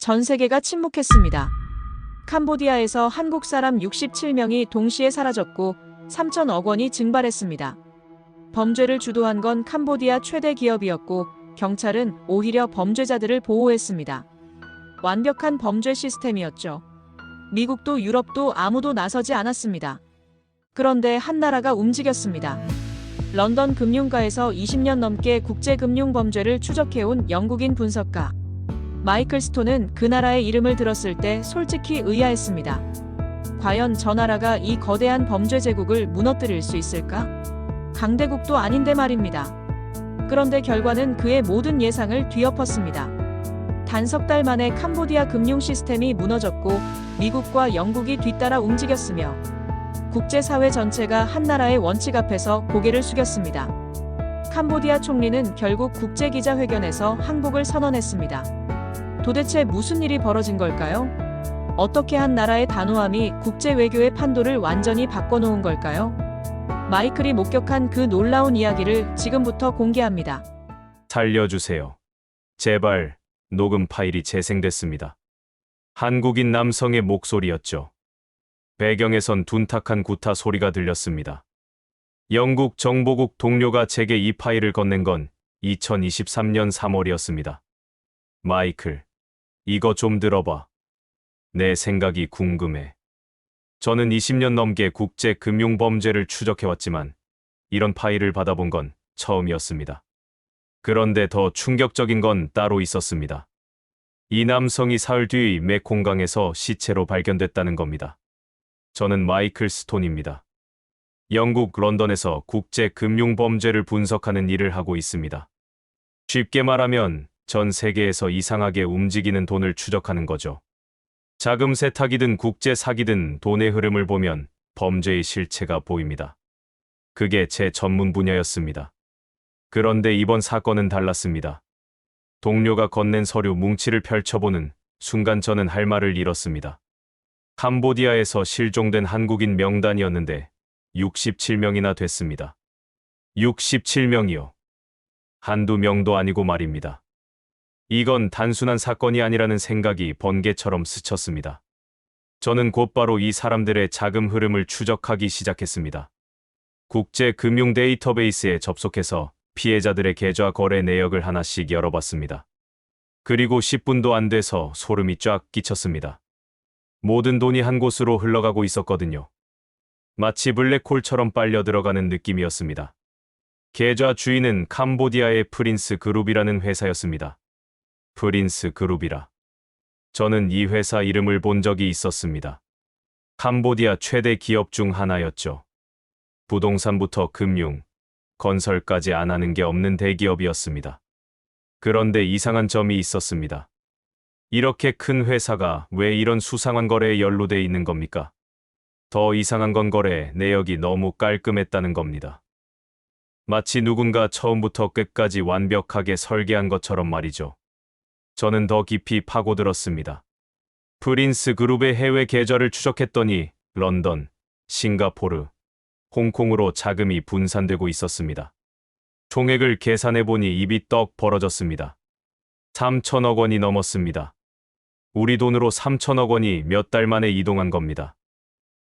전 세계가 침묵했습니다. 캄보디아에서 한국 사람 67명이 동시에 사라졌고 3천억 원이 증발했습니다. 범죄를 주도한 건 캄보디아 최대 기업이었고 경찰은 오히려 범죄자들을 보호했습니다. 완벽한 범죄 시스템이었죠. 미국도 유럽도 아무도 나서지 않았습니다. 그런데 한 나라가 움직였습니다. 런던 금융가에서 20년 넘게 국제금융범죄를 추적해온 영국인 분석가 마이클 스톤은 그 나라의 이름을 들었을 때 솔직히 의아했습니다. 과연 저 나라가 이 거대한 범죄 제국을 무너뜨릴 수 있을까? 강대국도 아닌데 말입니다. 그런데 결과는 그의 모든 예상을 뒤엎었습니다. 단 석 달 만에 캄보디아 금융 시스템이 무너졌고 미국과 영국이 뒤따라 움직였으며 국제사회 전체가 한 나라의 원칙 앞에서 고개를 숙였습니다. 캄보디아 총리는 결국 국제기자회견에서 항복을 선언했습니다. 도대체 무슨 일이 벌어진 걸까요? 어떻게 한 나라의 단호함이 국제 외교의 판도를 완전히 바꿔놓은 걸까요? 마이클이 목격한 그 놀라운 이야기를 지금부터 공개합니다. 살려주세요. 제발. 녹음 파일이 재생됐습니다. 한국인 남성의 목소리였죠. 배경에선 둔탁한 구타 소리가 들렸습니다. 영국 정보국 동료가 제게 이 파일을 건넨 건 2023년 3월이었습니다. 마이클, 이거 좀 들어봐. 내 생각이 궁금해. 저는 20년 넘게 국제 금융 범죄를 추적해왔지만 이런 파일을 받아본 건 처음이었습니다. 그런데 더 충격적인 건 따로 있었습니다. 이 남성이 사흘 뒤 메콩강에서 시체로 발견됐다는 겁니다. 저는 마이클 스톤입니다. 영국 런던에서 국제 금융 범죄를 분석하는 일을 하고 있습니다. 쉽게 말하면 전 세계에서 이상하게 움직이는 돈을 추적하는 거죠. 자금 세탁이든 국제 사기든 돈의 흐름을 보면 범죄의 실체가 보입니다. 그게 제 전문 분야였습니다. 그런데 이번 사건은 달랐습니다. 동료가 건넨 서류 뭉치를 펼쳐보는 순간 저는 할 말을 잃었습니다. 캄보디아에서 실종된 한국인 명단이었는데 67명이나 됐습니다. 67명이요. 한두 명도 아니고 말입니다. 이건 단순한 사건이 아니라는 생각이 번개처럼 스쳤습니다. 저는 곧바로 이 사람들의 자금 흐름을 추적하기 시작했습니다. 국제 금융 데이터베이스에 접속해서 피해자들의 계좌 거래 내역을 하나씩 열어봤습니다. 그리고 10분도 안 돼서 소름이 쫙 끼쳤습니다. 모든 돈이 한 곳으로 흘러가고 있었거든요. 마치 블랙홀처럼 빨려 들어가는 느낌이었습니다. 계좌 주인은 캄보디아의 프린스 그룹이라는 회사였습니다. 프린스 그룹이라. 저는 이 회사 이름을 본 적이 있었습니다. 캄보디아 최대 기업 중 하나였죠. 부동산부터 금융, 건설까지 안 하는 게 없는 대기업이었습니다. 그런데 이상한 점이 있었습니다. 이렇게 큰 회사가 왜 이런 수상한 거래에 연루돼 있는 겁니까? 더 이상한 건 거래 내역이 너무 깔끔했다는 겁니다. 마치 누군가 처음부터 끝까지 완벽하게 설계한 것처럼 말이죠. 저는 더 깊이 파고들었습니다. 프린스 그룹의 해외 계좌를 추적했더니 런던, 싱가포르, 홍콩으로 자금이 분산되고 있었습니다. 총액을 계산해보니 입이 떡 벌어졌습니다. 3천억 원이 넘었습니다. 우리 돈으로 3천억 원이 몇 달 만에 이동한 겁니다.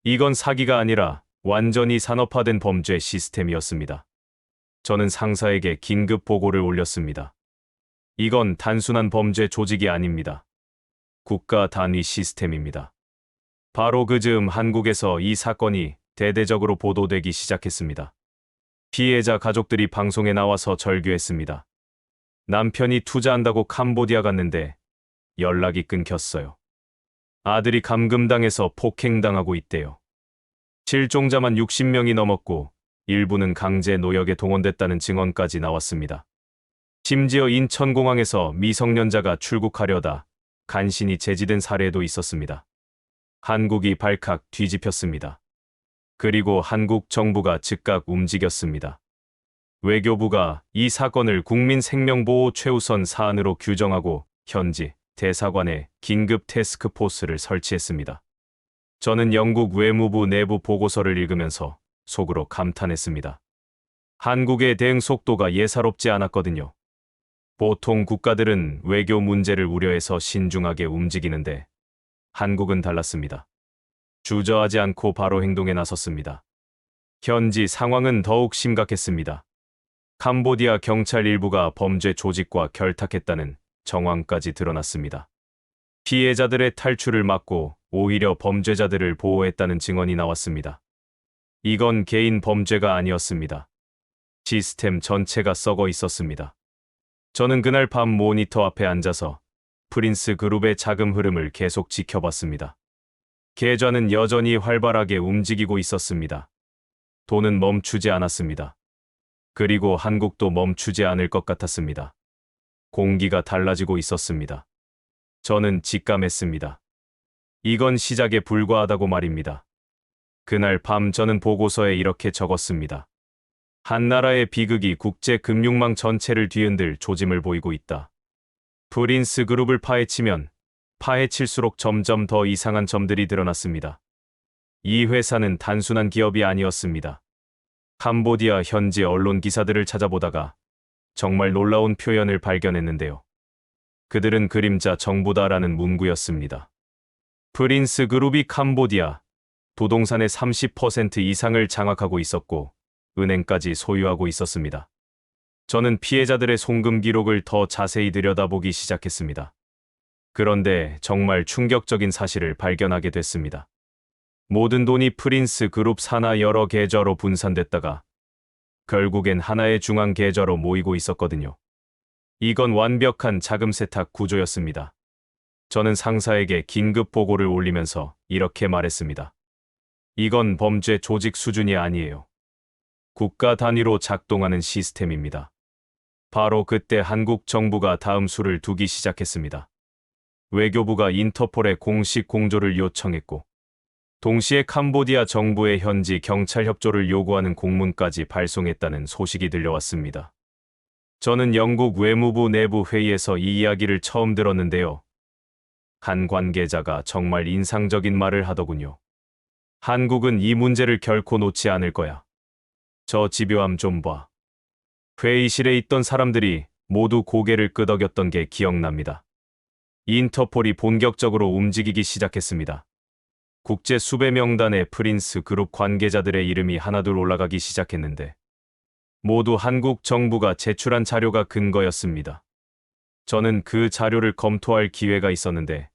이건 사기가 아니라 완전히 산업화된 범죄 시스템이었습니다. 저는 상사에게 긴급 보고를 올렸습니다. 이건 단순한 범죄 조직이 아닙니다. 국가 단위 시스템입니다. 바로 그 즈음 한국에서 이 사건이 대대적으로 보도되기 시작했습니다. 피해자 가족들이 방송에 나와서 절규했습니다. 남편이 투자한다고 캄보디아 갔는데 연락이 끊겼어요. 아들이 감금당해서 폭행당하고 있대요. 실종자만 60명이 넘었고 일부는 강제 노역에 동원됐다는 증언까지 나왔습니다. 심지어 인천공항에서 미성년자가 출국하려다 간신히 제지된 사례도 있었습니다. 한국이 발칵 뒤집혔습니다. 그리고 한국 정부가 즉각 움직였습니다. 외교부가 이 사건을 국민생명보호 최우선 사안으로 규정하고 현지 대사관에 긴급 태스크포스를 설치했습니다. 저는 영국 외무부 내부 보고서를 읽으면서 속으로 감탄했습니다. 한국의 대응 속도가 예사롭지 않았거든요. 보통 국가들은 외교 문제를 우려해서 신중하게 움직이는데 한국은 달랐습니다. 주저하지 않고 바로 행동에 나섰습니다. 현지 상황은 더욱 심각했습니다. 캄보디아 경찰 일부가 범죄 조직과 결탁했다는 정황까지 드러났습니다. 피해자들의 탈출을 막고 오히려 범죄자들을 보호했다는 증언이 나왔습니다. 이건 개인 범죄가 아니었습니다. 시스템 전체가 썩어 있었습니다. 저는 그날 밤 모니터 앞에 앉아서 프린스 그룹의 자금 흐름을 계속 지켜봤습니다. 계좌는 여전히 활발하게 움직이고 있었습니다. 돈은 멈추지 않았습니다. 그리고 한국도 멈추지 않을 것 같았습니다. 공기가 달라지고 있었습니다. 저는 직감했습니다. 이건 시작에 불과하다고 말입니다. 그날 밤 저는 보고서에 이렇게 적었습니다. 한 나라의 비극이 국제 금융망 전체를 뒤흔들 조짐을 보이고 있다. 프린스 그룹을 파헤치면 파헤칠수록 점점 더 이상한 점들이 드러났습니다. 이 회사는 단순한 기업이 아니었습니다. 캄보디아 현지 언론 기사들을 찾아보다가 정말 놀라운 표현을 발견했는데요. 그들은 그림자 정부다라는 문구였습니다. 프린스 그룹이 캄보디아 부동산의 30% 이상을 장악하고 있었고 은행까지 소유하고 있었습니다. 저는 피해자들의 송금 기록을 더 자세히 들여다보기 시작했습니다. 그런데 정말 충격적인 사실을 발견하게 됐습니다. 모든 돈이 프린스 그룹 산하 여러 계좌로 분산됐다가 결국엔 하나의 중앙 계좌로 모이고 있었거든요. 이건 완벽한 자금 세탁 구조였습니다. 저는 상사에게 긴급 보고를 올리면서 이렇게 말했습니다. 이건 범죄 조직 수준이 아니에요. 국가 단위로 작동하는 시스템입니다. 바로 그때 한국 정부가 다음 수를 두기 시작했습니다. 외교부가 인터폴에 공식 공조를 요청했고 동시에 캄보디아 정부의 현지 경찰 협조를 요구하는 공문까지 발송했다는 소식이 들려왔습니다. 저는 영국 외무부 내부 회의에서 이 이야기를 처음 들었는데요. 한 관계자가 정말 인상적인 말을 하더군요. 한국은 이 문제를 결코 놓지 않을 거야. 저 집요함 좀 봐. 회의실에 있던 사람들이 모두 고개를 끄덕였던 게 기억납니다. 인터폴이 본격적으로 움직이기 시작했습니다. 국제 수배 명단에 프린스 그룹 관계자들의 이름이 하나둘 올라가기 시작했는데 모두 한국 정부가 제출한 자료가 근거였습니다. 저는 그 자료를 검토할 기회가 있었는데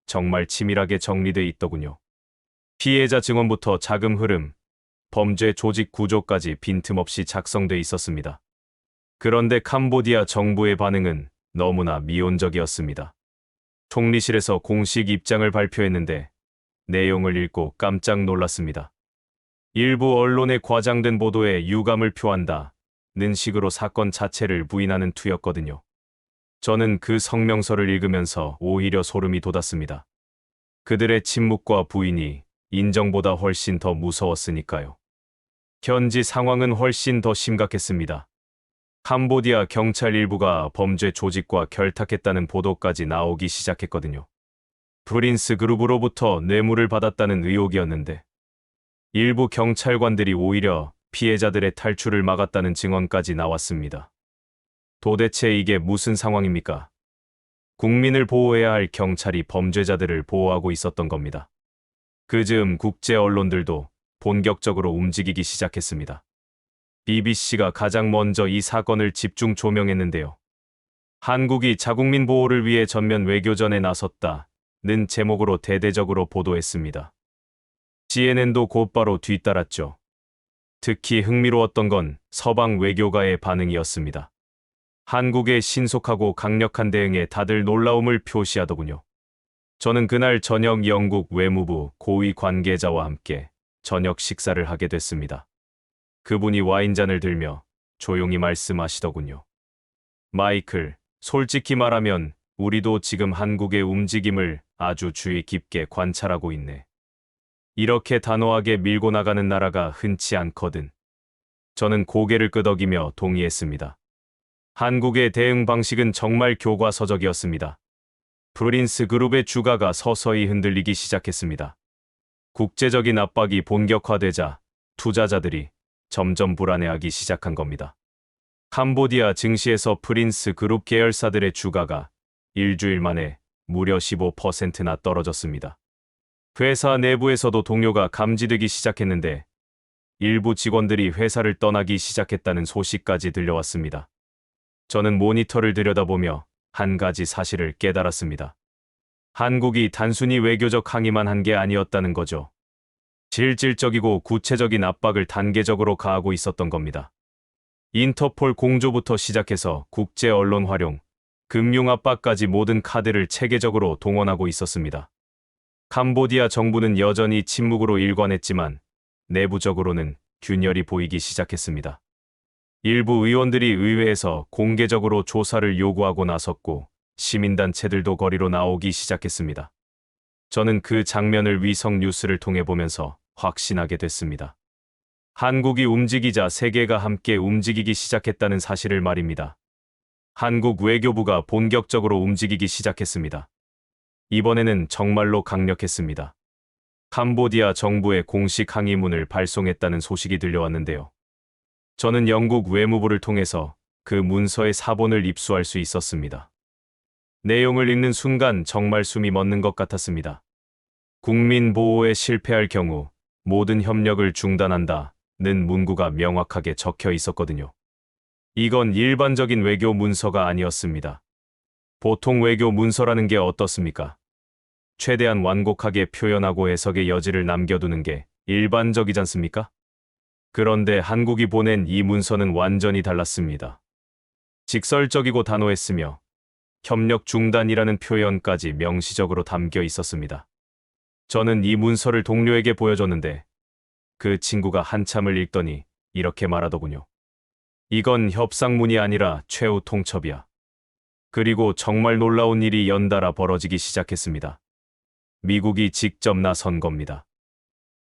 정말 치밀하게 정리돼 있더군요. 피해자 증언부터 자금 흐름, 범죄 조직 구조까지 빈틈없이 작성돼 있었습니다. 그런데 캄보디아 정부의 반응은 너무나 미온적이었습니다. 총리실에서 공식 입장을 발표했는데 내용을 읽고 깜짝 놀랐습니다. 일부 언론의 과장된 보도에 유감을 표한다는 식으로 사건 자체를 부인하는 투였거든요. 저는 그 성명서를 읽으면서 오히려 소름이 돋았습니다. 그들의 침묵과 부인이 인정보다 훨씬 더 무서웠으니까요. 현지 상황은 훨씬 더 심각했습니다. 캄보디아 경찰 일부가 범죄 조직과 결탁했다는 보도까지 나오기 시작했거든요. 프린스 그룹으로부터 뇌물을 받았다는 의혹이었는데 일부 경찰관들이 오히려 피해자들의 탈출을 막았다는 증언까지 나왔습니다. 도대체 이게 무슨 상황입니까? 국민을 보호해야 할 경찰이 범죄자들을 보호하고 있었던 겁니다. 그 즈음 국제 언론들도 본격적으로 움직이기 시작했습니다. BBC가 가장 먼저 이 사건을 집중 조명했는데요. 한국이 자국민 보호를 위해 전면 외교전에 나섰다는 제목으로 대대적으로 보도했습니다. CNN도 곧바로 뒤따랐죠. 특히 흥미로웠던 건 서방 외교가의 반응이었습니다. 한국의 신속하고 강력한 대응에 다들 놀라움을 표시하더군요. 저는 그날 저녁 영국 외무부 고위 관계자와 함께 저녁 식사를 하게 됐습니다. 그분이 와인잔을 들며 조용히 말씀하시더군요. 마이클, 솔직히 말하면 우리도 지금 한국의 움직임을 아주 주의 깊게 관찰하고 있네. 이렇게 단호하게 밀고 나가는 나라가 흔치 않거든. 저는 고개를 끄덕이며 동의했습니다. 한국의 대응 방식은 정말 교과서적이었습니다. 프린스 그룹의 주가가 서서히 흔들리기 시작했습니다. 국제적인 압박이 본격화되자 투자자들이 점점 불안해하기 시작한 겁니다. 캄보디아 증시에서 프린스 그룹 계열사들의 주가가 일주일 만에 무려 15%나 떨어졌습니다. 회사 내부에서도 동요가 감지되기 시작했는데 일부 직원들이 회사를 떠나기 시작했다는 소식까지 들려왔습니다. 저는 모니터를 들여다보며 한 가지 사실을 깨달았습니다. 한국이 단순히 외교적 항의만 한 게 아니었다는 거죠. 실질적이고 구체적인 압박을 단계적으로 가하고 있었던 겁니다. 인터폴 공조부터 시작해서 국제 언론 활용, 금융 압박까지 모든 카드를 체계적으로 동원하고 있었습니다. 캄보디아 정부는 여전히 침묵으로 일관했지만 내부적으로는 균열이 보이기 시작했습니다. 일부 의원들이 의회에서 공개적으로 조사를 요구하고 나섰고 시민단체들도 거리로 나오기 시작했습니다. 저는 그 장면을 위성 뉴스를 통해 보면서 확신하게 됐습니다. 한국이 움직이자 세계가 함께 움직이기 시작했다는 사실을 말입니다. 한국 외교부가 본격적으로 움직이기 시작했습니다. 이번에는 정말로 강력했습니다. 캄보디아 정부에 공식 항의문을 발송했다는 소식이 들려왔는데요. 저는 영국 외무부를 통해서 그 문서의 사본을 입수할 수 있었습니다. 내용을 읽는 순간 정말 숨이 멎는 것 같았습니다. 국민 보호에 실패할 경우 모든 협력을 중단한다는 문구가 명확하게 적혀 있었거든요. 이건 일반적인 외교 문서가 아니었습니다. 보통 외교 문서라는 게 어떻습니까? 최대한 완곡하게 표현하고 해석의 여지를 남겨두는 게 일반적이지 않습니까? 그런데 한국이 보낸 이 문서는 완전히 달랐습니다. 직설적이고 단호했으며 협력 중단이라는 표현까지 명시적으로 담겨 있었습니다. 저는 이 문서를 동료에게 보여줬는데 그 친구가 한참을 읽더니 이렇게 말하더군요. 이건 협상문이 아니라 최후 통첩이야. 그리고 정말 놀라운 일이 연달아 벌어지기 시작했습니다. 미국이 직접 나선 겁니다.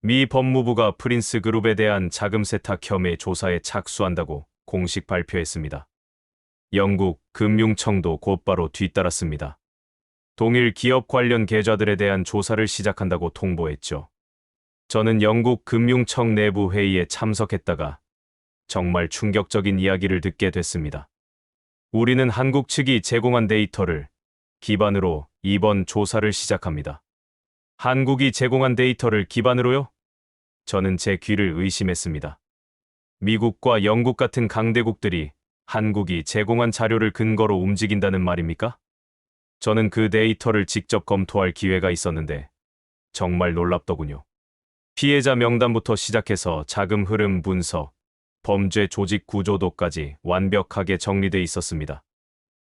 미 법무부가 프린스 그룹에 대한 자금 세탁 혐의 조사에 착수한다고 공식 발표했습니다. 영국 금융청도 곧바로 뒤따랐습니다. 동일 기업 관련 계좌들에 대한 조사를 시작한다고 통보했죠. 저는 영국 금융청 내부 회의에 참석했다가 정말 충격적인 이야기를 듣게 됐습니다. 우리는 한국 측이 제공한 데이터를 기반으로 이번 조사를 시작합니다. 한국이 제공한 데이터를 기반으로요? 저는 제 귀를 의심했습니다. 미국과 영국 같은 강대국들이 한국이 제공한 자료를 근거로 움직인다는 말입니까? 저는 그 데이터를 직접 검토할 기회가 있었는데 정말 놀랍더군요. 피해자 명단부터 시작해서 자금 흐름 분석, 범죄 조직 구조도까지 완벽하게 정리돼 있었습니다.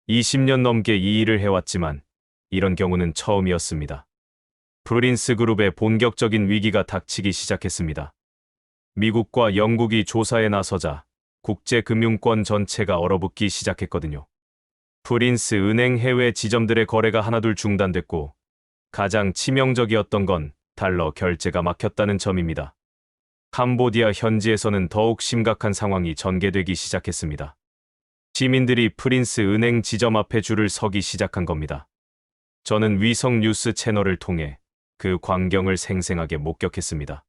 20년 넘게 이 일을 해왔지만 이런 경우는 처음이었습니다. 프린스 그룹의 본격적인 위기가 닥치기 시작했습니다. 미국과 영국이 조사에 나서자 국제금융권 전체가 얼어붙기 시작했거든요. 프린스 은행 해외 지점들의 거래가 하나둘 중단됐고 가장 치명적이었던 건 달러 결제가 막혔다는 점입니다. 캄보디아 현지에서는 더욱 심각한 상황이 전개되기 시작했습니다. 시민들이 프린스 은행 지점 앞에 줄을 서기 시작한 겁니다. 저는 위성 뉴스 채널을 통해 그 광경을 생생하게 목격했습니다.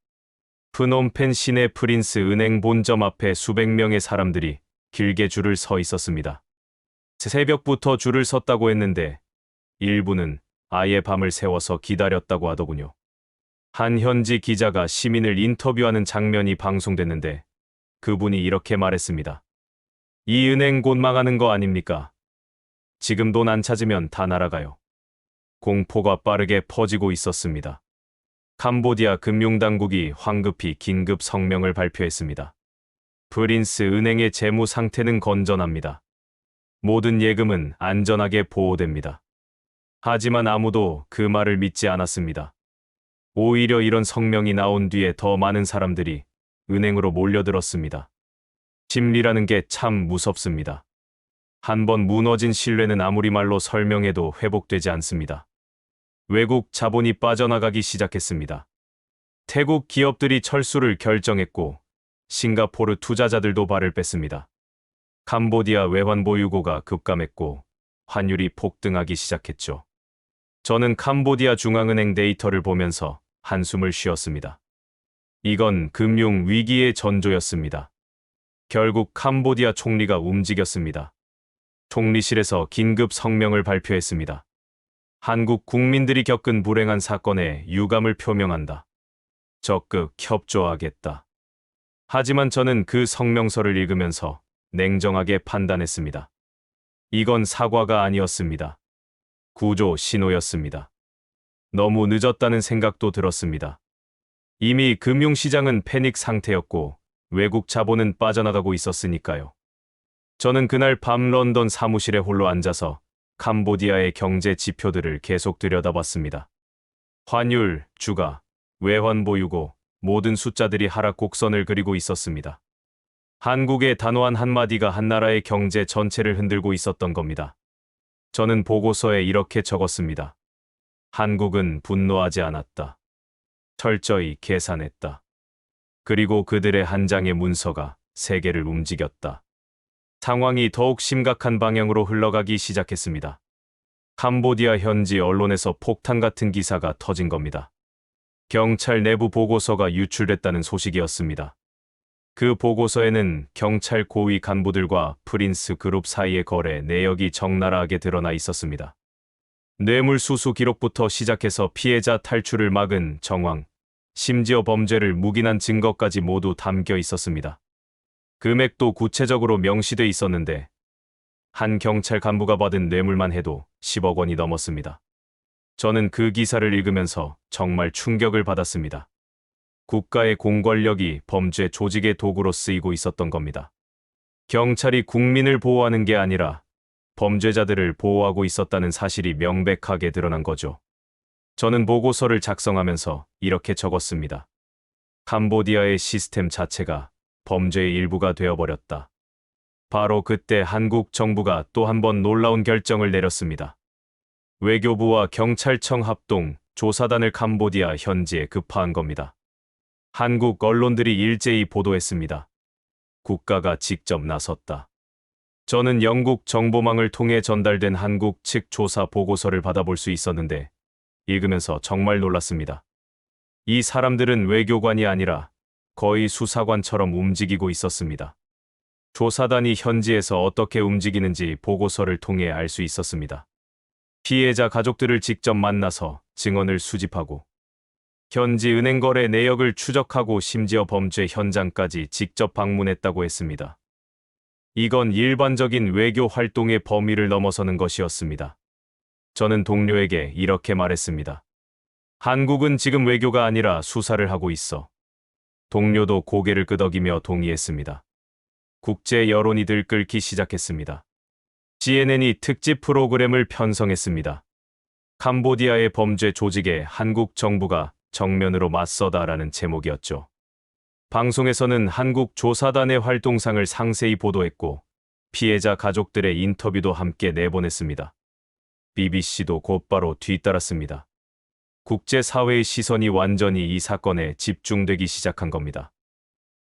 프놈펜 시내 프린스 은행 본점 앞에 수백 명의 사람들이 길게 줄을 서 있었습니다. 새벽부터 줄을 섰다고 했는데 일부는 아예 밤을 새워서 기다렸다고 하더군요. 한 현지 기자가 시민을 인터뷰하는 장면이 방송됐는데 그분이 이렇게 말했습니다. 이 은행 곧 망하는 거 아닙니까? 지금 돈 안 찾으면 다 날아가요. 공포가 빠르게 퍼지고 있었습니다. 캄보디아 금융당국이 황급히 긴급 성명을 발표했습니다. 프린스 은행의 재무 상태는 건전합니다. 모든 예금은 안전하게 보호됩니다. 하지만 아무도 그 말을 믿지 않았습니다. 오히려 이런 성명이 나온 뒤에 더 많은 사람들이 은행으로 몰려들었습니다. 심리라는 게 참 무섭습니다. 한번 무너진 신뢰는 아무리 말로 설명해도 회복되지 않습니다. 외국 자본이 빠져나가기 시작했습니다. 태국 기업들이 철수를 결정했고 싱가포르 투자자들도 발을 뺐습니다. 캄보디아 외환 보유고가 급감했고 환율이 폭등하기 시작했죠. 저는 캄보디아 중앙은행 데이터를 보면서 한숨을 쉬었습니다. 이건 금융 위기의 전조였습니다. 결국 캄보디아 총리가 움직였습니다. 총리실에서 긴급 성명을 발표했습니다. 한국 국민들이 겪은 불행한 사건에 유감을 표명한다. 적극 협조하겠다. 하지만 저는 그 성명서를 읽으면서 냉정하게 판단했습니다. 이건 사과가 아니었습니다. 구조 신호였습니다. 너무 늦었다는 생각도 들었습니다. 이미 금융시장은 패닉 상태였고 외국 자본은 빠져나가고 있었으니까요. 저는 그날 밤 런던 사무실에 홀로 앉아서 캄보디아의 경제 지표들을 계속 들여다봤습니다. 환율, 주가, 외환 보유고 모든 숫자들이 하락 곡선을 그리고 있었습니다. 한국의 단호한 한마디가 한 나라의 경제 전체를 흔들고 있었던 겁니다. 저는 보고서에 이렇게 적었습니다. 한국은 분노하지 않았다. 철저히 계산했다. 그리고 그들의 한 장의 문서가 세계를 움직였다. 상황이 더욱 심각한 방향으로 흘러가기 시작했습니다. 캄보디아 현지 언론에서 폭탄 같은 기사가 터진 겁니다. 경찰 내부 보고서가 유출됐다는 소식이었습니다. 그 보고서에는 경찰 고위 간부들과 프린스 그룹 사이의 거래 내역이 적나라하게 드러나 있었습니다. 뇌물수수 기록부터 시작해서 피해자 탈출을 막은 정황, 심지어 범죄를 묵인한 증거까지 모두 담겨 있었습니다. 금액도 구체적으로 명시돼 있었는데 한 경찰 간부가 받은 뇌물만 해도 10억 원이 넘었습니다. 저는 그 기사를 읽으면서 정말 충격을 받았습니다. 국가의 공권력이 범죄 조직의 도구로 쓰이고 있었던 겁니다. 경찰이 국민을 보호하는 게 아니라 범죄자들을 보호하고 있었다는 사실이 명백하게 드러난 거죠. 저는 보고서를 작성하면서 이렇게 적었습니다. 캄보디아의 시스템 자체가 범죄의 일부가 되어버렸다. 바로 그때 한국 정부가 또 한 번 놀라운 결정을 내렸습니다. 외교부와 경찰청 합동 조사단을 캄보디아 현지에 급파한 겁니다. 한국 언론들이 일제히 보도했습니다. 국가가 직접 나섰다. 저는 영국 정보망을 통해 전달된 한국 측 조사 보고서를 받아볼 수 있었는데 읽으면서 정말 놀랐습니다. 이 사람들은 외교관이 아니라 거의 수사관처럼 움직이고 있었습니다. 조사단이 현지에서 어떻게 움직이는지 보고서를 통해 알 수 있었습니다. 피해자 가족들을 직접 만나서 증언을 수집하고 현지 은행 거래 내역을 추적하고 심지어 범죄 현장까지 직접 방문했다고 했습니다. 이건 일반적인 외교 활동의 범위를 넘어서는 것이었습니다. 저는 동료에게 이렇게 말했습니다. 한국은 지금 외교가 아니라 수사를 하고 있어. 동료도 고개를 끄덕이며 동의했습니다. 국제 여론이 들끓기 시작했습니다. CNN이 특집 프로그램을 편성했습니다. 캄보디아의 범죄 조직에 한국 정부가 정면으로 맞서다라는 제목이었죠. 방송에서는 한국 조사단의 활동상을 상세히 보도했고 피해자 가족들의 인터뷰도 함께 내보냈습니다. BBC도 곧바로 뒤따랐습니다. 국제사회의 시선이 완전히 이 사건에 집중되기 시작한 겁니다.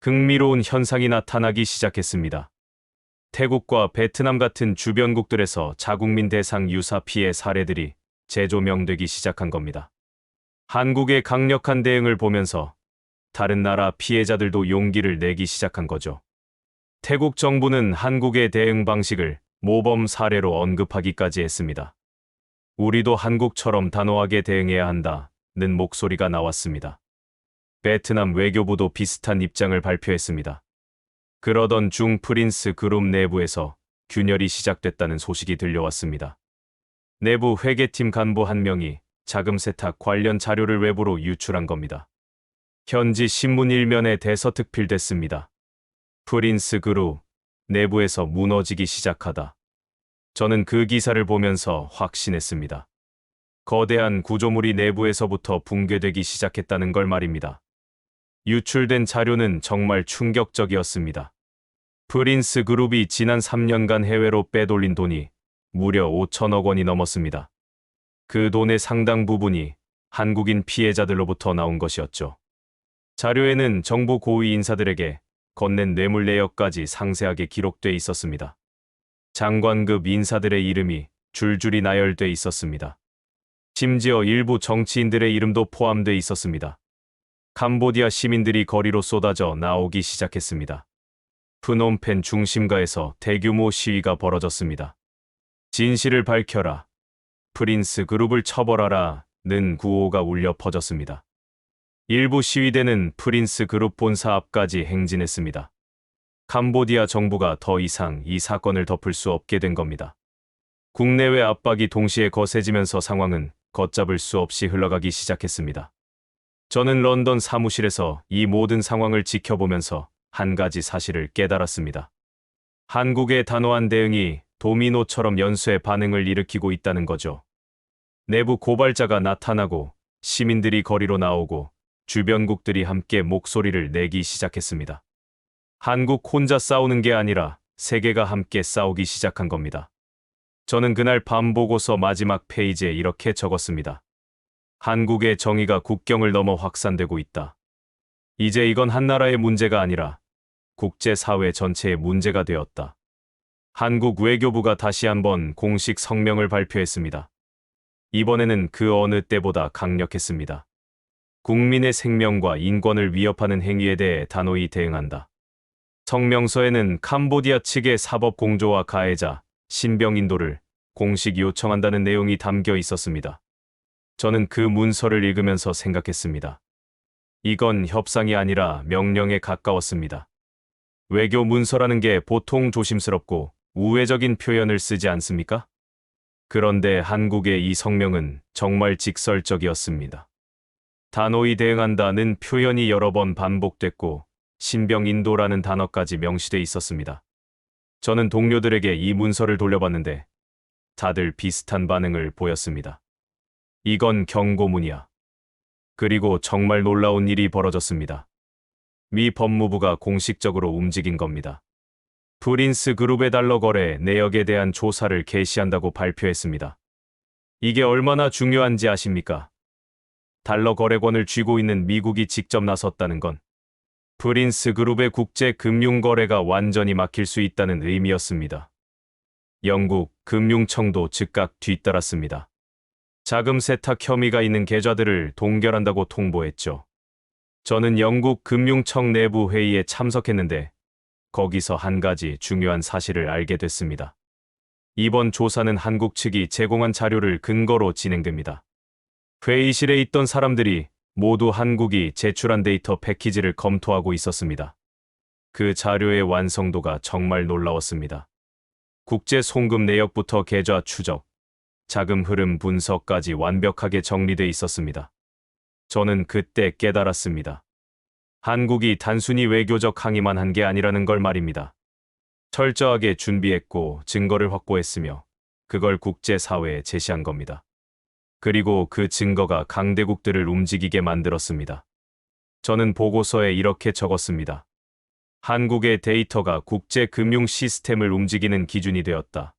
흥미로운 현상이 나타나기 시작했습니다. 태국과 베트남 같은 주변국들에서 자국민 대상 유사 피해 사례들이 재조명되기 시작한 겁니다. 한국의 강력한 대응을 보면서 다른 나라 피해자들도 용기를 내기 시작한 거죠. 태국 정부는 한국의 대응 방식을 모범 사례로 언급하기까지 했습니다. 우리도 한국처럼 단호하게 대응해야 한다는 목소리가 나왔습니다. 베트남 외교부도 비슷한 입장을 발표했습니다. 그러던 중 프린스 그룹 내부에서 균열이 시작됐다는 소식이 들려왔습니다. 내부 회계팀 간부 한 명이 자금 세탁 관련 자료를 외부로 유출한 겁니다. 현지 신문 일면에 대서특필됐습니다. 프린스 그룹 내부에서 무너지기 시작하다. 저는 그 기사를 보면서 확신했습니다. 거대한 구조물이 내부에서부터 붕괴되기 시작했다는 걸 말입니다. 유출된 자료는 정말 충격적이었습니다. 프린스 그룹이 지난 3년간 해외로 빼돌린 돈이 무려 5천억 원이 넘었습니다. 그 돈의 상당 부분이 한국인 피해자들로부터 나온 것이었죠. 자료에는 정부 고위 인사들에게 건넨 뇌물 내역까지 상세하게 기록돼 있었습니다. 장관급 인사들의 이름이 줄줄이 나열돼 있었습니다. 심지어 일부 정치인들의 이름도 포함돼 있었습니다. 캄보디아 시민들이 거리로 쏟아져 나오기 시작했습니다. 프놈펜 중심가에서 대규모 시위가 벌어졌습니다. 진실을 밝혀라. 프린스 그룹을 처벌하라는 구호가 울려 퍼졌습니다. 일부 시위대는 프린스 그룹 본사 앞까지 행진했습니다. 캄보디아 정부가 더 이상 이 사건을 덮을 수 없게 된 겁니다. 국내외 압박이 동시에 거세지면서 상황은 걷잡을 수 없이 흘러가기 시작했습니다. 저는 런던 사무실에서 이 모든 상황을 지켜보면서 한 가지 사실을 깨달았습니다. 한국의 단호한 대응이 도미노처럼 연쇄 반응을 일으키고 있다는 거죠. 내부 고발자가 나타나고 시민들이 거리로 나오고 주변국들이 함께 목소리를 내기 시작했습니다. 한국 혼자 싸우는 게 아니라 세계가 함께 싸우기 시작한 겁니다. 저는 그날 밤 보고서 마지막 페이지에 이렇게 적었습니다. 한국의 정의가 국경을 넘어 확산되고 있다. 이제 이건 한 나라의 문제가 아니라 국제사회 전체의 문제가 되었다. 한국 외교부가 다시 한번 공식 성명을 발표했습니다. 이번에는 그 어느 때보다 강력했습니다. 국민의 생명과 인권을 위협하는 행위에 대해 단호히 대응한다. 성명서에는 캄보디아 측의 사법 공조와 가해자, 신병 인도를 공식 요청한다는 내용이 담겨 있었습니다. 저는 그 문서를 읽으면서 생각했습니다. 이건 협상이 아니라 명령에 가까웠습니다. 외교 문서라는 게 보통 조심스럽고 우회적인 표현을 쓰지 않습니까? 그런데 한국의 이 성명은 정말 직설적이었습니다. 단호히 대응한다는 표현이 여러 번 반복됐고 신병 인도라는 단어까지 명시돼 있었습니다. 저는 동료들에게 이 문서를 돌려봤는데 다들 비슷한 반응을 보였습니다. 이건 경고문이야. 그리고 정말 놀라운 일이 벌어졌습니다. 미 법무부가 공식적으로 움직인 겁니다. 프린스 그룹의 달러 거래 내역에 대한 조사를 개시한다고 발표했습니다. 이게 얼마나 중요한지 아십니까? 달러 거래권을 쥐고 있는 미국이 직접 나섰다는 건 프린스 그룹의 국제 금융 거래가 완전히 막힐 수 있다는 의미였습니다. 영국 금융청도 즉각 뒤따랐습니다. 자금 세탁 혐의가 있는 계좌들을 동결한다고 통보했죠. 저는 영국 금융청 내부 회의에 참석했는데 거기서 한 가지 중요한 사실을 알게 됐습니다. 이번 조사는 한국 측이 제공한 자료를 근거로 진행됩니다. 회의실에 있던 사람들이 모두 한국이 제출한 데이터 패키지를 검토하고 있었습니다. 그 자료의 완성도가 정말 놀라웠습니다. 국제 송금 내역부터 계좌 추적, 자금 흐름 분석까지 완벽하게 정리돼 있었습니다. 저는 그때 깨달았습니다. 한국이 단순히 외교적 항의만 한 게 아니라는 걸 말입니다. 철저하게 준비했고 증거를 확보했으며 그걸 국제사회에 제시한 겁니다. 그리고 그 증거가 강대국들을 움직이게 만들었습니다. 저는 보고서에 이렇게 적었습니다. 한국의 데이터가 국제 금융 시스템을 움직이는 기준이 되었다.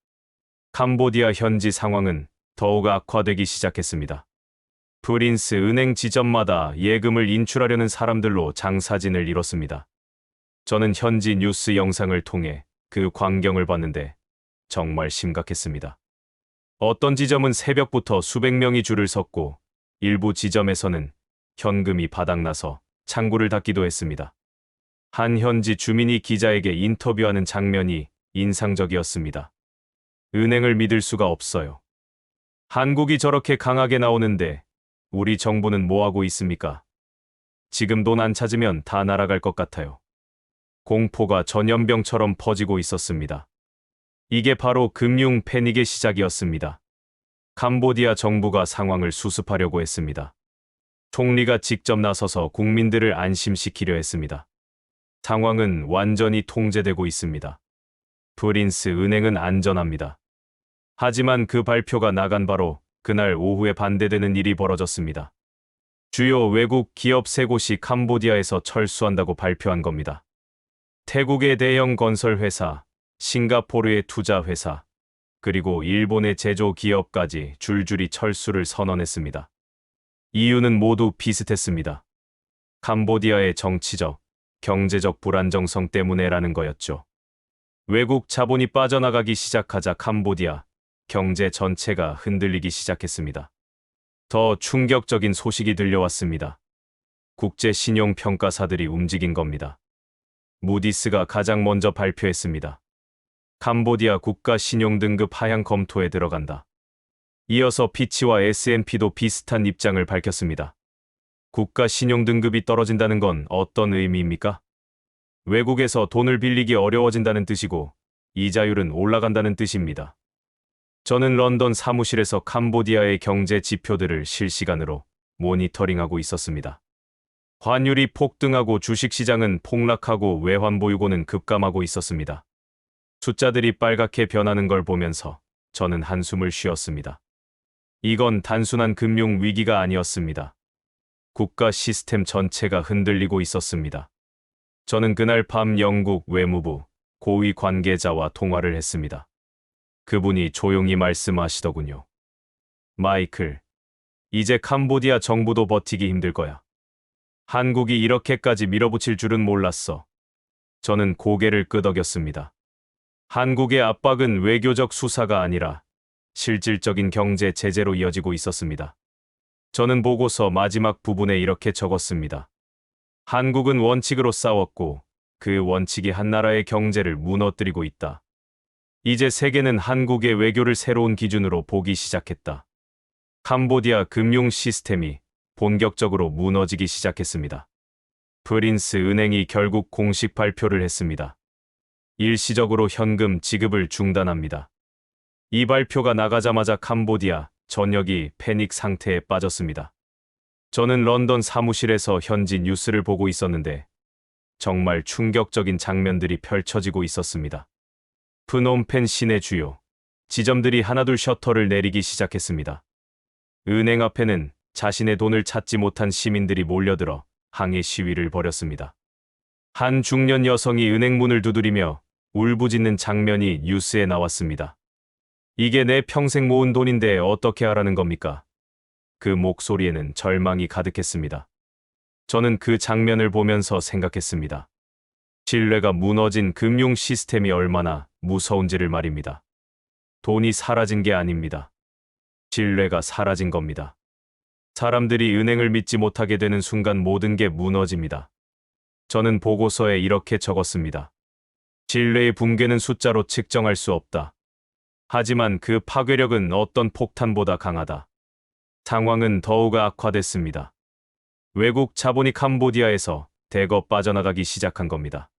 캄보디아 현지 상황은 더욱 악화되기 시작했습니다. 프린스 은행 지점마다 예금을 인출하려는 사람들로 장사진을 이뤘습니다. 저는 현지 뉴스 영상을 통해 그 광경을 봤는데 정말 심각했습니다. 어떤 지점은 새벽부터 수백 명이 줄을 섰고 일부 지점에서는 현금이 바닥나서 창구를 닫기도 했습니다. 한 현지 주민이 기자에게 인터뷰하는 장면이 인상적이었습니다. 은행을 믿을 수가 없어요. 한국이 저렇게 강하게 나오는데 우리 정부는 뭐하고 있습니까? 지금 돈 안 찾으면 다 날아갈 것 같아요. 공포가 전염병처럼 퍼지고 있었습니다. 이게 바로 금융 패닉의 시작이었습니다. 캄보디아 정부가 상황을 수습하려고 했습니다. 총리가 직접 나서서 국민들을 안심시키려 했습니다. 상황은 완전히 통제되고 있습니다. 프린스 은행은 안전합니다. 하지만 그 발표가 나간 바로 그날 오후에 반대되는 일이 벌어졌습니다. 주요 외국 기업 3곳이 캄보디아에서 철수한다고 발표한 겁니다. 태국의 대형 건설회사, 싱가포르의 투자회사, 그리고 일본의 제조기업까지 줄줄이 철수를 선언했습니다. 이유는 모두 비슷했습니다. 캄보디아의 정치적, 경제적 불안정성 때문에라는 거였죠. 외국 자본이 빠져나가기 시작하자 캄보디아 경제 전체가 흔들리기 시작했습니다. 더 충격적인 소식이 들려왔습니다. 국제 신용평가사들이 움직인 겁니다. 무디스가 가장 먼저 발표했습니다. 캄보디아 국가 신용 등급 하향 검토에 들어간다. 이어서 피치와 S&P도 비슷한 입장을 밝혔습니다. 국가 신용 등급이 떨어진다는 건 어떤 의미입니까? 외국에서 돈을 빌리기 어려워진다는 뜻이고 이자율은 올라간다는 뜻입니다. 저는 런던 사무실에서 캄보디아의 경제 지표들을 실시간으로 모니터링하고 있었습니다. 환율이 폭등하고 주식시장은 폭락하고 외환보유고는 급감하고 있었습니다. 숫자들이 빨갛게 변하는 걸 보면서 저는 한숨을 쉬었습니다. 이건 단순한 금융 위기가 아니었습니다. 국가 시스템 전체가 흔들리고 있었습니다. 저는 그날 밤 영국 외무부 고위 관계자와 통화를 했습니다. 그분이 조용히 말씀하시더군요. 마이클, 이제 캄보디아 정부도 버티기 힘들 거야. 한국이 이렇게까지 밀어붙일 줄은 몰랐어. 저는 고개를 끄덕였습니다. 한국의 압박은 외교적 수사가 아니라 실질적인 경제 제재로 이어지고 있었습니다. 저는 보고서 마지막 부분에 이렇게 적었습니다. 한국은 원칙으로 싸웠고 그 원칙이 한 나라의 경제를 무너뜨리고 있다. 이제 세계는 한국의 외교를 새로운 기준으로 보기 시작했다. 캄보디아 금융 시스템이 본격적으로 무너지기 시작했습니다. 프린스 은행이 결국 공식 발표를 했습니다. 일시적으로 현금 지급을 중단합니다. 이 발표가 나가자마자 캄보디아 전역이 패닉 상태에 빠졌습니다. 저는 런던 사무실에서 현지 뉴스를 보고 있었는데 정말 충격적인 장면들이 펼쳐지고 있었습니다. 프놈펜 시내 주요 지점들이 하나둘 셔터를 내리기 시작했습니다. 은행 앞에는 자신의 돈을 찾지 못한 시민들이 몰려들어 항해 시위를 벌였습니다. 한 중년 여성이 은행 문을 두드리며 울부짖는 장면이 뉴스에 나왔습니다. 이게 내 평생 모은 돈인데 어떻게 하라는 겁니까? 그 목소리에는 절망이 가득했습니다. 저는 그 장면을 보면서 생각했습니다. 신뢰가 무너진 금융 시스템이 얼마나 무서운지를 말입니다. 돈이 사라진 게 아닙니다. 신뢰가 사라진 겁니다. 사람들이 은행을 믿지 못하게 되는 순간 모든 게 무너집니다. 저는 보고서에 이렇게 적었습니다. 신뢰의 붕괴는 숫자로 측정할 수 없다. 하지만 그 파괴력은 어떤 폭탄보다 강하다. 상황은 더욱 악화됐습니다. 외국 자본이 캄보디아에서 대거 빠져나가기 시작한 겁니다.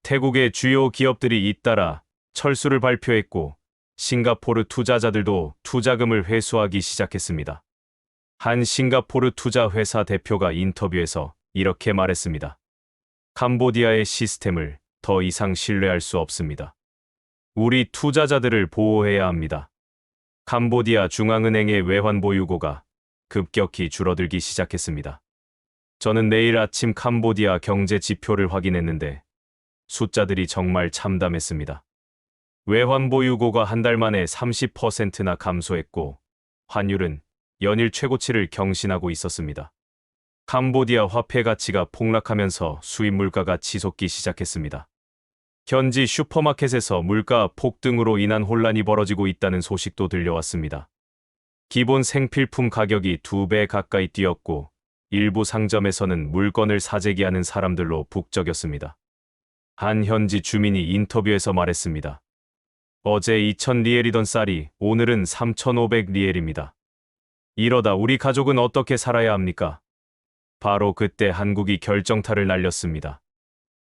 태국의 주요 기업들이 잇따라 철수를 발표했고 싱가포르 투자자들도 투자금을 회수하기 시작했습니다. 한 싱가포르 투자 회사 대표가 인터뷰에서 이렇게 말했습니다. 캄보디아의 시스템을 더 이상 신뢰할 수 없습니다. 우리 투자자들을 보호해야 합니다. 캄보디아 중앙은행의 외환보유고가 급격히 줄어들기 시작했습니다. 저는 내일 아침 캄보디아 경제 지표를 확인했는데 숫자들이 정말 참담했습니다. 외환보유고가 한 달 만에 30%나 감소했고 환율은 연일 최고치를 경신하고 있었습니다. 캄보디아 화폐 가치가 폭락하면서 수입 물가가 치솟기 시작했습니다. 현지 슈퍼마켓에서 물가 폭등으로 인한 혼란이 벌어지고 있다는 소식도 들려왔습니다. 기본 생필품 가격이 2배 가까이 뛰었고 일부 상점에서는 물건을 사재기하는 사람들로 북적였습니다. 한 현지 주민이 인터뷰에서 말했습니다. 어제 2,000리엘이던 쌀이 오늘은 3,500리엘입니다. 이러다 우리 가족은 어떻게 살아야 합니까? 바로 그때 한국이 결정타를 날렸습니다.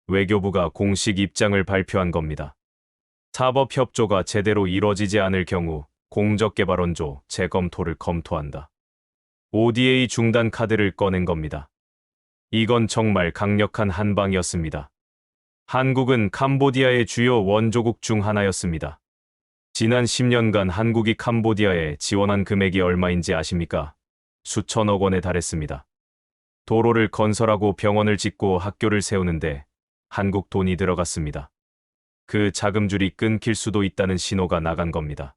외교부가 공식 입장을 발표한 겁니다. 사법협조가 제대로 이뤄지지 않을 경우 공적개발원조 재검토를 검토한다. ODA 중단 카드를 꺼낸 겁니다. 이건 정말 강력한 한방이었습니다. 한국은 캄보디아의 주요 원조국 중 하나였습니다. 지난 10년간 한국이 캄보디아에 지원한 금액이 얼마인지 아십니까? 수천억 원에 달했습니다. 도로를 건설하고 병원을 짓고 학교를 세우는데 한국 돈이 들어갔습니다. 그 자금줄이 끊길 수도 있다는 신호가 나간 겁니다.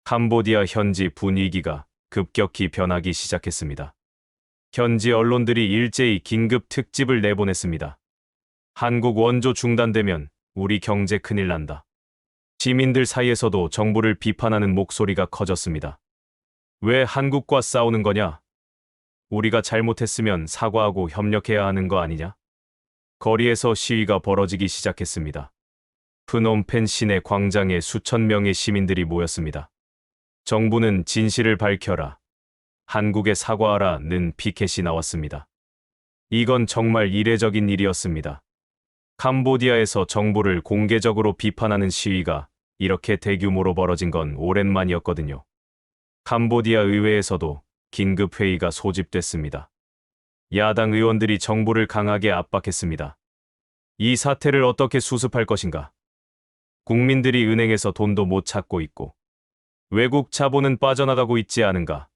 캄보디아 현지 분위기가 급격히 변하기 시작했습니다. 현지 언론들이 일제히 긴급 특집을 내보냈습니다. 한국 원조 중단되면 우리 경제 큰일 난다. 시민들 사이에서도 정부를 비판하는 목소리가 커졌습니다. 왜 한국과 싸우는 거냐? 우리가 잘못했으면 사과하고 협력해야 하는 거 아니냐? 거리에서 시위가 벌어지기 시작했습니다. 프놈펜 시내 광장에 수천 명의 시민들이 모였습니다. 정부는 진실을 밝혀라. 한국에 사과하라는 피켓이 나왔습니다. 이건 정말 이례적인 일이었습니다. 캄보디아에서 정부를 공개적으로 비판하는 시위가 이렇게 대규모로 벌어진 건 오랜만이었거든요. 캄보디아 의회에서도 긴급회의가 소집됐습니다. 야당 의원들이 정부를 강하게 압박했습니다. 이 사태를 어떻게 수습할 것인가? 국민들이 은행에서 돈도 못 찾고 있고 외국 자본은 빠져나가고 있지 않은가?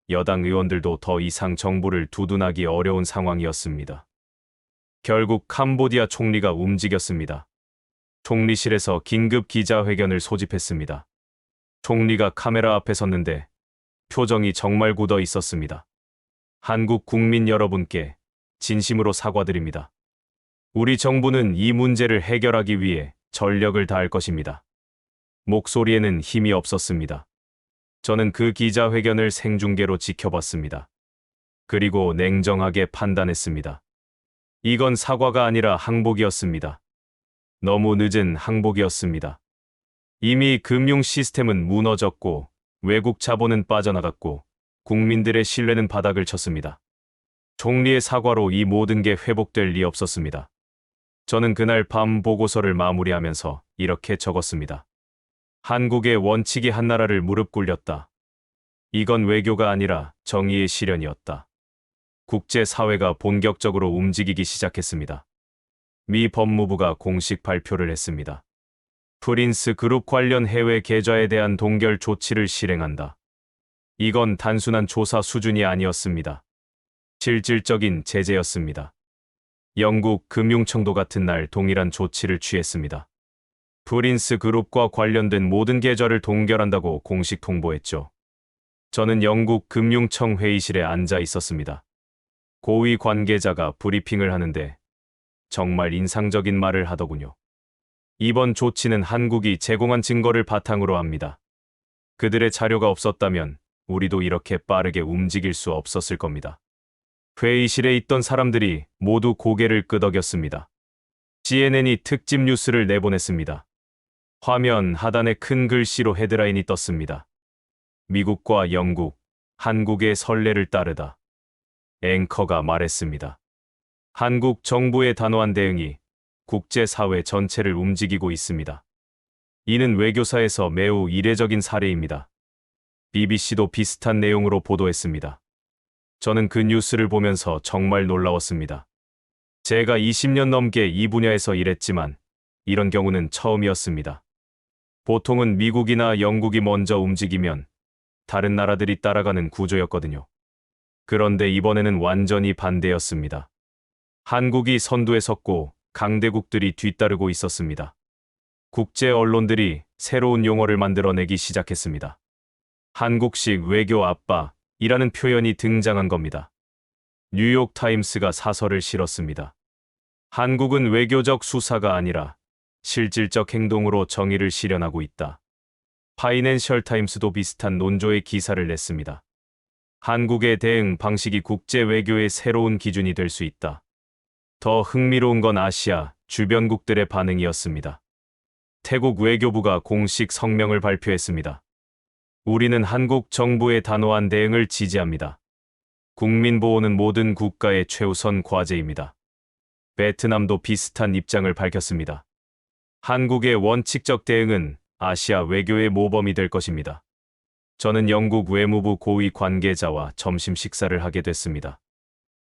여당 의원들도 더 이상 정부를 두둔하기 어려운 상황이었습니다. 결국 캄보디아 총리가 움직였습니다. 총리실에서 긴급 기자회견을 소집했습니다. 총리가 카메라 앞에 섰는데 표정이 정말 굳어 있었습니다. 한국 국민 여러분께 진심으로 사과드립니다. 우리 정부는 이 문제를 해결하기 위해 전력을 다할 것입니다. 목소리에는 힘이 없었습니다. 저는 그 기자회견을 생중계로 지켜봤습니다. 그리고 냉정하게 판단했습니다. 이건 사과가 아니라 항복이었습니다. 너무 늦은 항복이었습니다. 이미 금융 시스템은 무너졌고 외국 자본은 빠져나갔고 국민들의 신뢰는 바닥을 쳤습니다. 총리의 사과로 이 모든 게 회복될 리 없었습니다. 저는 그날 밤 보고서를 마무리하면서 이렇게 적었습니다. 한국의 원칙이 한나라를 무릎 꿇렸다. 이건 외교가 아니라 정의의 실현이었다. 국제사회가 본격적으로 움직이기 시작했습니다. 미 법무부가 공식 발표를 했습니다. 프린스 그룹 관련 해외 계좌에 대한 동결 조치를 실행한다. 이건 단순한 조사 수준이 아니었습니다. 실질적인 제재였습니다. 영국 금융청도 같은 날 동일한 조치를 취했습니다. 프린스 그룹과 관련된 모든 계좌를 동결한다고 공식 통보했죠. 저는 영국 금융청 회의실에 앉아 있었습니다. 고위 관계자가 브리핑을 하는데 정말 인상적인 말을 하더군요. 이번 조치는 한국이 제공한 증거를 바탕으로 합니다. 그들의 자료가 없었다면 우리도 이렇게 빠르게 움직일 수 없었을 겁니다. 회의실에 있던 사람들이 모두 고개를 끄덕였습니다. CNN이 특집 뉴스를 내보냈습니다. 화면 하단에 큰 글씨로 헤드라인이 떴습니다. 미국과 영국, 한국의 선례를 따르다. 앵커가 말했습니다. 한국 정부의 단호한 대응이 국제사회 전체를 움직이고 있습니다. 이는 외교사에서 매우 이례적인 사례입니다. BBC도 비슷한 내용으로 보도했습니다. 저는 그 뉴스를 보면서 정말 놀라웠습니다. 제가 20년 넘게 이 분야에서 일했지만 이런 경우는 처음이었습니다. 보통은 미국이나 영국이 먼저 움직이면 다른 나라들이 따라가는 구조였거든요. 그런데 이번에는 완전히 반대였습니다. 한국이 선두에 섰고 강대국들이 뒤따르고 있었습니다. 국제 언론들이 새로운 용어를 만들어내기 시작했습니다. 한국식 외교 압박이라는 표현이 등장한 겁니다. 뉴욕타임스가 사설을 실었습니다. 한국은 외교적 수사가 아니라 실질적 행동으로 정의를 실현하고 있다. 파이낸셜 타임스도 비슷한 논조의 기사를 냈습니다. 한국의 대응 방식이 국제 외교의 새로운 기준이 될 수 있다. 더 흥미로운 건 아시아 주변국들의 반응이었습니다. 태국 외교부가 공식 성명을 발표했습니다. 우리는 한국 정부의 단호한 대응을 지지합니다. 국민 보호는 모든 국가의 최우선 과제입니다. 베트남도 비슷한 입장을 밝혔습니다. 한국의 원칙적 대응은 아시아 외교의 모범이 될 것입니다. 저는 영국 외무부 고위 관계자와 점심 식사를 하게 됐습니다.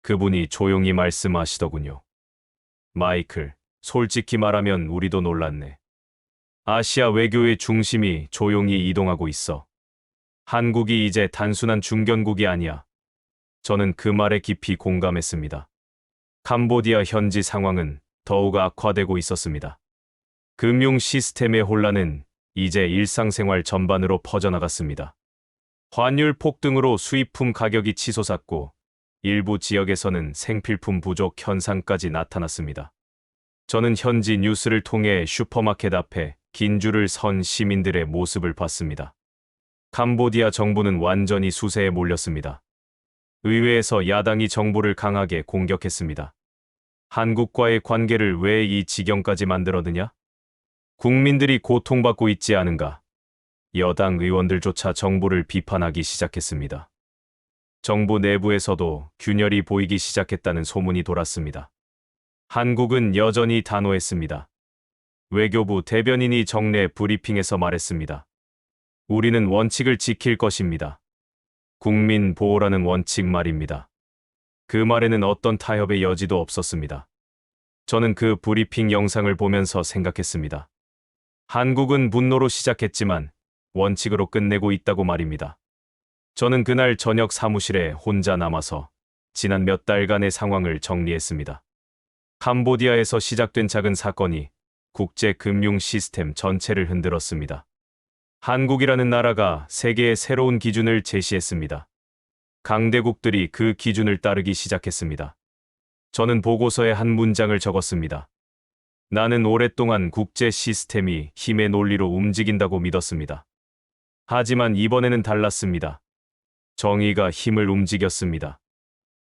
그분이 조용히 말씀하시더군요. 마이클, 솔직히 말하면 우리도 놀랐네. 아시아 외교의 중심이 조용히 이동하고 있어. 한국이 이제 단순한 중견국이 아니야. 저는 그 말에 깊이 공감했습니다. 캄보디아 현지 상황은 더욱 악화되고 있었습니다. 금융 시스템의 혼란은 이제 일상생활 전반으로 퍼져나갔습니다. 환율 폭등으로 수입품 가격이 치솟았고 일부 지역에서는 생필품 부족 현상까지 나타났습니다. 저는 현지 뉴스를 통해 슈퍼마켓 앞에 긴 줄을 선 시민들의 모습을 봤습니다. 캄보디아 정부는 완전히 수세에 몰렸습니다. 의회에서 야당이 정부를 강하게 공격했습니다. 한국과의 관계를 왜 이 지경까지 만들어느냐? 국민들이 고통받고 있지 않은가? 여당 의원들조차 정부를 비판하기 시작했습니다. 정부 내부에서도 균열이 보이기 시작했다는 소문이 돌았습니다. 한국은 여전히 단호했습니다. 외교부 대변인이 정례 브리핑에서 말했습니다. 우리는 원칙을 지킬 것입니다. 국민 보호라는 원칙 말입니다. 그 말에는 어떤 타협의 여지도 없었습니다. 저는 그 브리핑 영상을 보면서 생각했습니다. 한국은 분노로 시작했지만 원칙으로 끝내고 있다고 말입니다. 저는 그날 저녁 사무실에 혼자 남아서 지난 몇 달간의 상황을 정리했습니다. 캄보디아에서 시작된 작은 사건이 국제 금융 시스템 전체를 흔들었습니다. 한국이라는 나라가 세계의 새로운 기준을 제시했습니다. 강대국들이 그 기준을 따르기 시작했습니다. 저는 보고서에 한 문장을 적었습니다. 나는 오랫동안 국제 시스템이 힘의 논리로 움직인다고 믿었습니다. 하지만 이번에는 달랐습니다. 정의가 힘을 움직였습니다.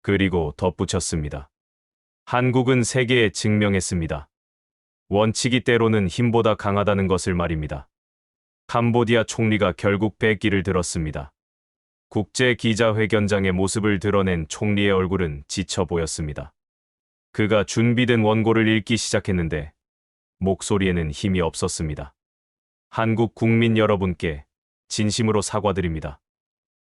그리고 덧붙였습니다. 한국은 세계에 증명했습니다. 원칙이 때로는 힘보다 강하다는 것을 말입니다. 캄보디아 총리가 결국 백기를 들었습니다. 국제 기자회견장의 모습을 드러낸 총리의 얼굴은 지쳐 보였습니다. 그가 준비된 원고를 읽기 시작했는데 목소리에는 힘이 없었습니다. 한국 국민 여러분께 진심으로 사과드립니다.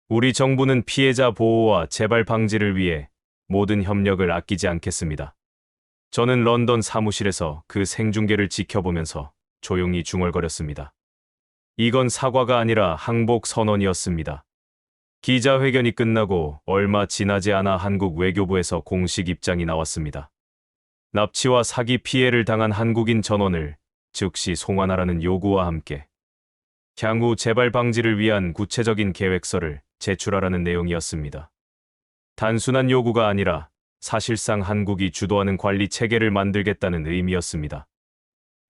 우리 정부는 피해자 보호와 재발 방지를 위해 모든 협력을 아끼지 않겠습니다. 저는 런던 사무실에서 그 생중계를 지켜보면서 조용히 중얼거렸습니다. 이건 사과가 아니라 항복 선언이었습니다. 기자회견이 끝나고 얼마 지나지 않아 한국 외교부에서 공식 입장이 나왔습니다. 납치와 사기 피해를 당한 한국인 전원을 즉시 송환하라는 요구와 함께 향후 재발 방지를 위한 구체적인 계획서를 제출하라는 내용이었습니다. 단순한 요구가 아니라 사실상 한국이 주도하는 관리 체계를 만들겠다는 의미였습니다.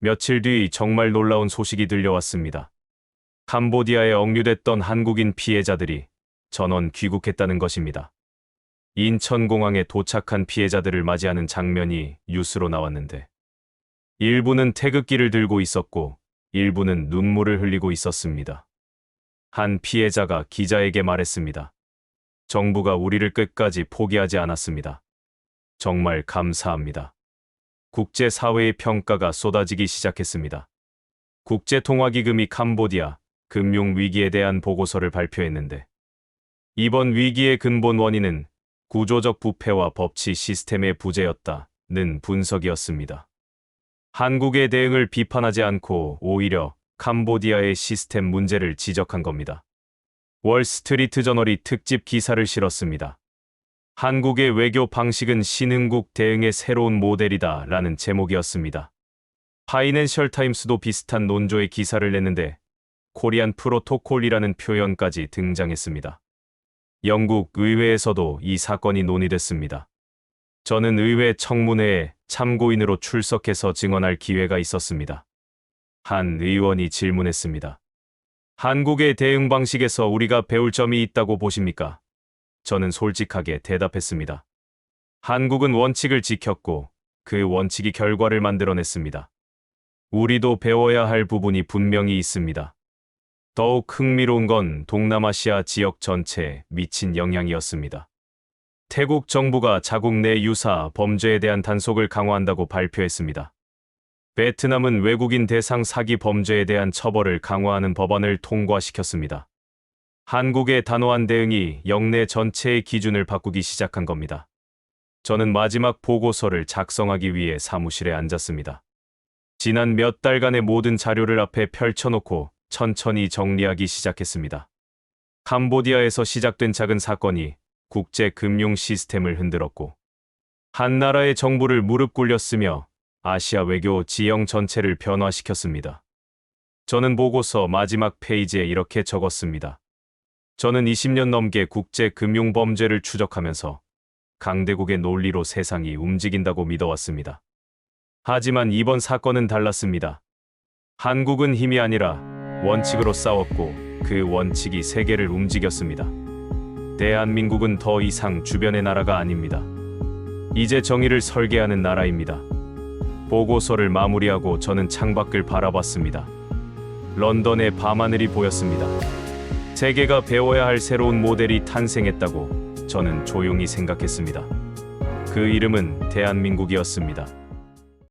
며칠 뒤 정말 놀라운 소식이 들려왔습니다. 캄보디아에 억류됐던 한국인 피해자들이 전원 귀국했다는 것입니다. 인천공항에 도착한 피해자들을 맞이하는 장면이 뉴스로 나왔는데 일부는 태극기를 들고 있었고 일부는 눈물을 흘리고 있었습니다. 한 피해자가 기자에게 말했습니다. 정부가 우리를 끝까지 포기하지 않았습니다. 정말 감사합니다. 국제사회의 평가가 쏟아지기 시작했습니다. 국제통화기금이 캄보디아 금융위기에 대한 보고서를 발표했는데 이번 위기의 근본 원인은 구조적 부패와 법치 시스템의 부재였다는 분석이었습니다. 한국의 대응을 비판하지 않고 오히려 캄보디아의 시스템 문제를 지적한 겁니다. 월스트리트 저널이 특집 기사를 실었습니다. 한국의 외교 방식은 신흥국 대응의 새로운 모델이다 라는 제목이었습니다. 파이낸셜 타임스도 비슷한 논조의 기사를 냈는데 코리안 프로토콜이라는 표현까지 등장했습니다. 영국 의회에서도 이 사건이 논의됐습니다. 저는 의회 청문회에 참고인으로 출석해서 증언할 기회가 있었습니다. 한 의원이 질문했습니다. 한국의 대응 방식에서 우리가 배울 점이 있다고 보십니까? 저는 솔직하게 대답했습니다. 한국은 원칙을 지켰고 그 원칙이 결과를 만들어냈습니다. 우리도 배워야 할 부분이 분명히 있습니다. 더욱 흥미로운 건 동남아시아 지역 전체에 미친 영향이었습니다. 태국 정부가 자국 내 유사 범죄에 대한 단속을 강화한다고 발표했습니다. 베트남은 외국인 대상 사기 범죄에 대한 처벌을 강화하는 법안을 통과시켰습니다. 한국의 단호한 대응이 영내 전체의 기준을 바꾸기 시작한 겁니다. 저는 마지막 보고서를 작성하기 위해 사무실에 앉았습니다. 지난 몇 달간의 모든 자료를 앞에 펼쳐놓고 천천히 정리하기 시작했습니다. 캄보디아에서 시작된 작은 사건이 국제 금융 시스템을 흔들었고 한 나라의 정부를 무릎 꿇렸으며 아시아 외교 지형 전체를 변화시켰습니다. 저는 보고서 마지막 페이지에 이렇게 적었습니다. 저는 20년 넘게 국제 금융 범죄를 추적하면서 강대국의 논리로 세상이 움직인다고 믿어왔습니다. 하지만 이번 사건은 달랐습니다. 한국은 힘이 아니라 원칙으로 싸웠고 그 원칙이 세계를 움직였습니다. 대한민국은 더 이상 주변의 나라가 아닙니다. 이제 정의를 설계하는 나라입니다. 보고서를 마무리하고 저는 창밖을 바라봤습니다. 런던의 밤하늘이 보였습니다. 세계가 배워야 할 새로운 모델이 탄생했다고 저는 조용히 생각했습니다. 그 이름은 대한민국이었습니다.